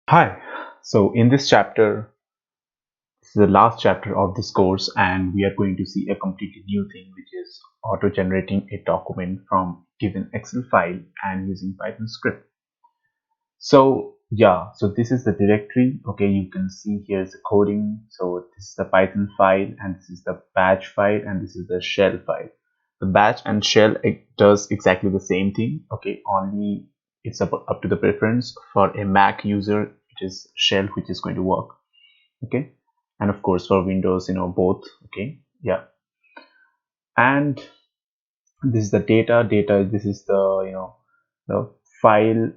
Hi, so in this chapter, this is the last chapter of this course, and we are going to see a completely new thing, which is auto generating a document from given Excel file and using Python script. So yeah, so this is the directory. Okay, you can see here's the coding. So this is the Python file, and this is the batch file, and this is the shell file. The batch and shell, it does exactly the same thing. Okay, only it's up to the preference. For a Mac user, it is shell which is going to work. Okay, and of course for Windows, both. Okay, yeah. And this is the data. This is the the file,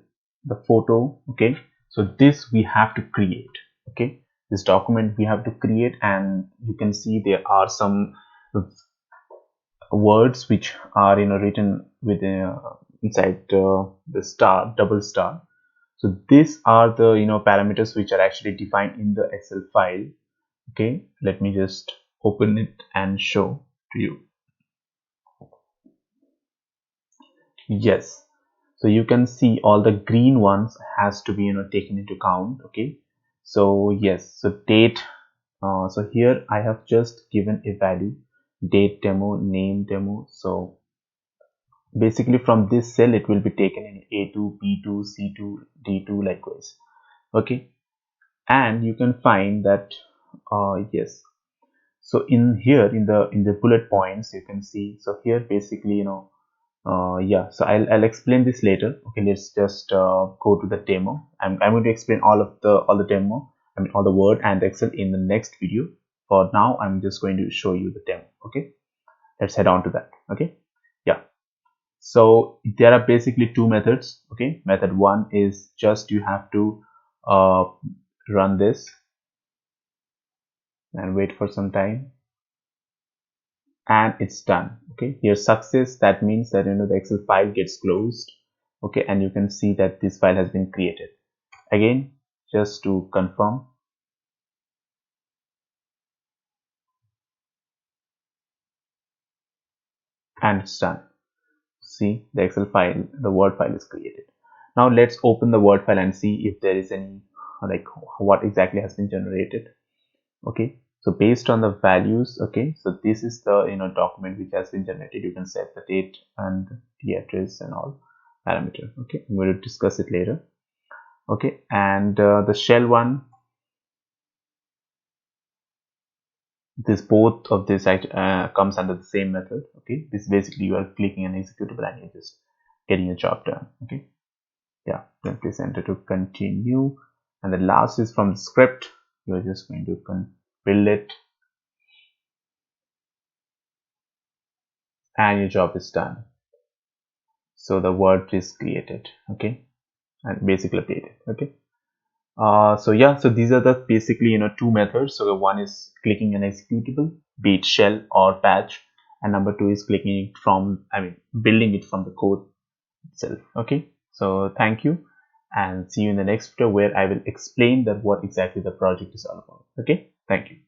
the photo. Okay, so this we have to create. Okay, this document we have to create, and you can see there are some words which are written within inside the star, double star. So these are the parameters which are actually defined in the Excel file. Okay, let me just open it and show to you. Yes, so you can see all the green ones has to be taken into account. Okay, so yes, so date, so here I have just given a value, date demo, name demo. So basically from this cell it will be taken in A2, B2, C2, D2, likewise. Okay, and you can find that yes, so in here in the bullet points you can see, so here basically yeah, so I'll explain this later. Okay, let's just go to the demo. I'm going to explain all the demo, I mean all the word and Excel in the next video. For now I'm just going to show you the demo. Okay, let's head on to that. Okay, yeah, so there are basically two methods. Okay, method one is just you have to uh, run this and wait for some time, and it's done. Okay, here success, that means that the Excel file gets closed. Okay, and you can see that this file has been created. Again, just to confirm, and it's done. See, the Excel file, the Word file is created. Now let's open the Word file and see if there is any, like, what exactly has been generated. Okay, so based on the values, okay, so this is the document which has been generated. You can set the date and the address and all parameter. Okay, I'm going to discuss it later. Okay, and the shell one, this both of this comes under the same method. Okay, this basically you are clicking an executable and you're just getting a job done. Okay, yeah, then please enter to continue, and the last is from the script. You're just going to build it, and your job is done. So the word is created. Okay, and basically updated. Okay, so yeah, so these are the basically two methods. So one is clicking an executable, be it shell or batch, and number two is clicking it from, I mean building it from the code itself. Okay, so thank you, and see you in the next video where I will explain that what exactly the project is all about. Okay, thank you.